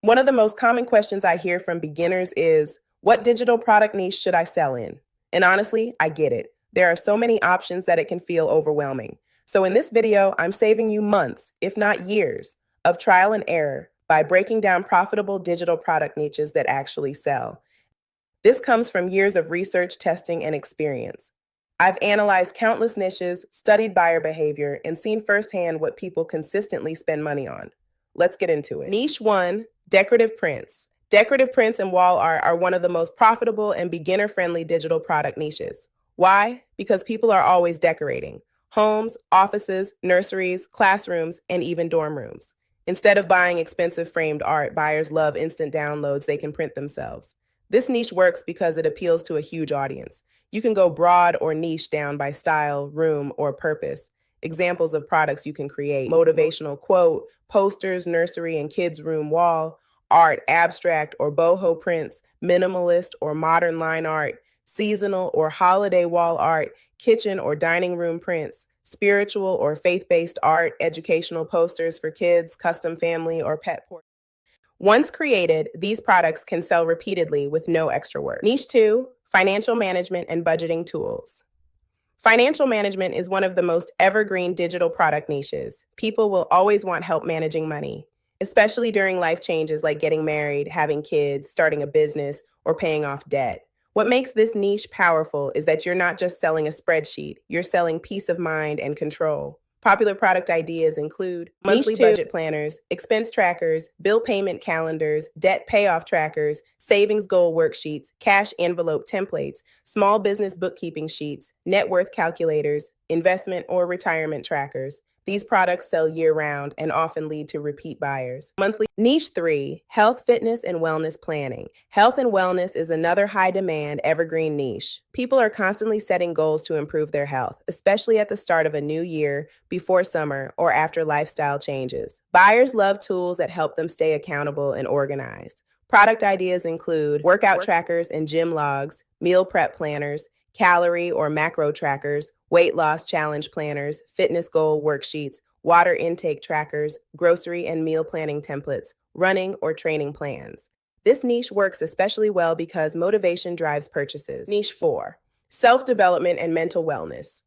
One of the most common questions I hear from beginners is, what digital product niche should I sell in? And honestly, I get it. There are so many options that it can feel overwhelming. So in this video, I'm saving you months, if not years, of trial and error by breaking down profitable digital product niches that actually sell. This comes from years of research, testing, and experience. I've analyzed countless niches, studied buyer behavior, and seen firsthand what people consistently spend money on. Let's get into it. Niche 1, decorative prints. Decorative prints and wall art are one of the most profitable and beginner-friendly digital product niches. Why? Because people are always decorating. Homes, offices, nurseries, classrooms, and even dorm rooms. Instead of buying expensive framed art, buyers love instant downloads they can print themselves. This niche works because it appeals to a huge audience. You can go broad or niche down by style, room, or purpose. Examples of products you can create: motivational quote, posters, nursery and kids' room wall, art, abstract or boho prints, minimalist or modern line art, seasonal or holiday wall art, kitchen or dining room prints, spiritual or faith-based art, educational posters for kids, custom family or pet portraits. Once created, these products can sell repeatedly with no extra work. Niche 2, financial management and budgeting tools. Financial management is one of the most evergreen digital product niches. People will always want help managing money, especially during life changes like getting married, having kids, starting a business, or paying off debt. What makes this niche powerful is that you're not just selling a spreadsheet, you're selling peace of mind and control. Popular product ideas include monthly budget planners, expense trackers, bill payment calendars, debt payoff trackers, savings goal worksheets, cash envelope templates, small business bookkeeping sheets, net worth calculators, investment or retirement trackers. These products sell year-round and often lead to repeat buyers. Monthly. Niche 3, health, fitness, and wellness planning. Health and wellness is another high-demand, evergreen niche. People are constantly setting goals to improve their health, especially at the start of a new year, before summer, or after lifestyle changes. Buyers love tools that help them stay accountable and organized. Product ideas include workout trackers and gym logs, meal prep planners, calorie or macro trackers, weight loss challenge planners, fitness goal worksheets, water intake trackers, grocery and meal planning templates, running or training plans. This niche works especially well because motivation drives purchases. Niche 4, self-development and mental wellness.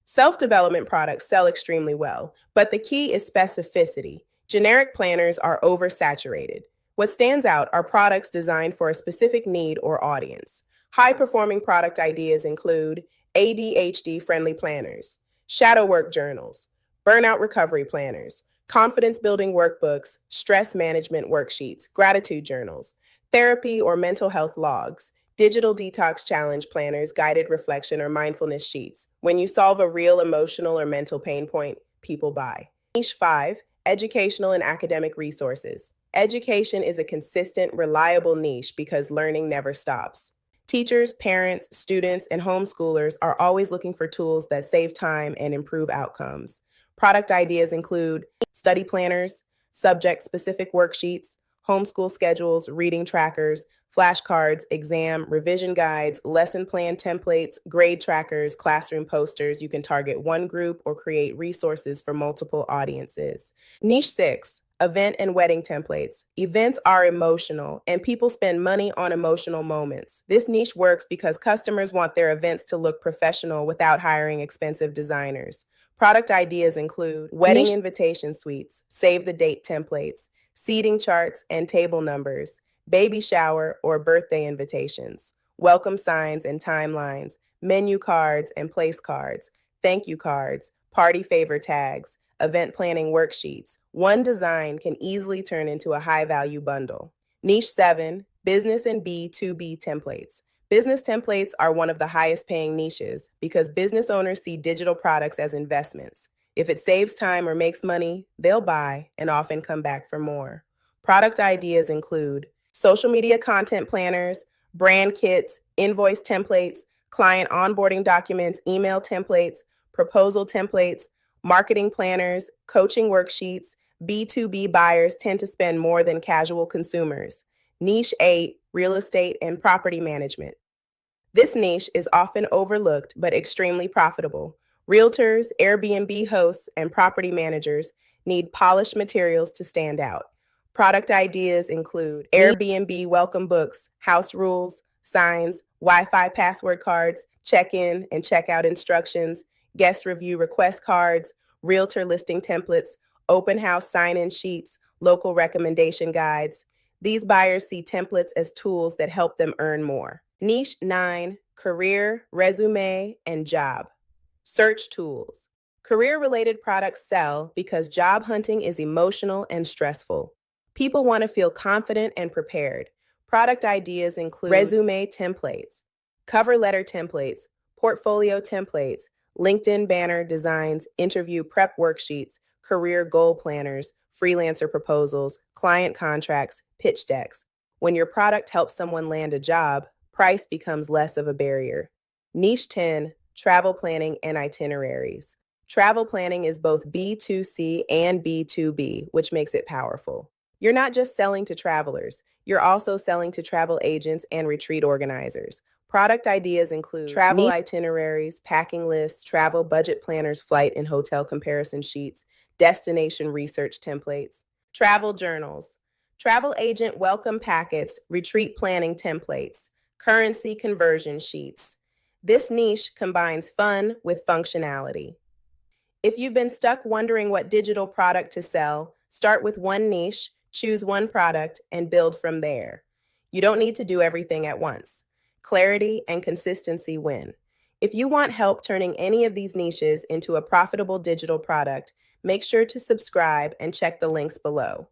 Self-development products sell extremely well, but the key is specificity. Generic planners are oversaturated. What stands out are products designed for a specific need or audience. High-performing product ideas include ADHD-friendly planners, shadow work journals, burnout recovery planners, confidence-building workbooks, stress management worksheets, gratitude journals, therapy or mental health logs, digital detox challenge planners, guided reflection or mindfulness sheets. When you solve a real emotional or mental pain point, people buy. Niche 5, educational and academic resources. Education is a consistent, reliable niche because learning never stops. Teachers, parents, students, and homeschoolers are always looking for tools that save time and improve outcomes. Product ideas include study planners, subject-specific worksheets, homeschool schedules, reading trackers, flashcards, exam, revision guides, lesson plan templates, grade trackers, classroom posters. You can target one group or create resources for multiple audiences. Niche 6, event and wedding templates. Events are emotional, and people spend money on emotional moments. This niche works because customers want their events to look professional without hiring expensive designers. Product ideas include wedding invitation suites, save the date templates, seating charts and table numbers, baby shower or birthday invitations, welcome signs and timelines, menu cards and place cards, thank you cards, party favor tags, event planning worksheets. One design can easily turn into a high-value bundle. Niche 7, business and B2B templates. Business templates are one of the highest paying niches because business owners see digital products as investments. If it saves time or makes money, they'll buy and often come back for more. Product ideas include social media content planners, brand kits, invoice templates, client onboarding documents, email templates, proposal templates, marketing planners, coaching worksheets. B2B buyers tend to spend more than casual consumers. Niche 8, real estate and property management. This niche is often overlooked but extremely profitable. Realtors, Airbnb hosts, and property managers need polished materials to stand out. Product ideas include Airbnb welcome books, house rules, signs, Wi-Fi password cards, check-in and check-out instructions, guest review request cards, realtor listing templates, open house sign-in sheets, local recommendation guides. These buyers see templates as tools that help them earn more. Niche 9, career, resume, and job. Search tools. Career-related products sell because job hunting is emotional and stressful. People want to feel confident and prepared. Product ideas include resume templates, cover letter templates, portfolio templates, LinkedIn banner designs, interview prep worksheets, career goal planners, freelancer proposals, client contracts, pitch decks. When your product helps someone land a job, price becomes less of a barrier. Niche 10, travel planning and itineraries. Travel planning is both B2C and B2B, which makes it powerful. You're not just selling to travelers, you're also selling to travel agents and retreat organizers. Product ideas include travel itineraries, packing lists, travel budget planners, flight and hotel comparison sheets, destination research templates, travel journals, travel agent welcome packets, retreat planning templates, currency conversion sheets. This niche combines fun with functionality. If you've been stuck wondering what digital product to sell, start with one niche, choose one product, and build from there. You don't need to do everything at once. Clarity and consistency win. If you want help turning any of these niches into a profitable digital product, make sure to subscribe and check the links below.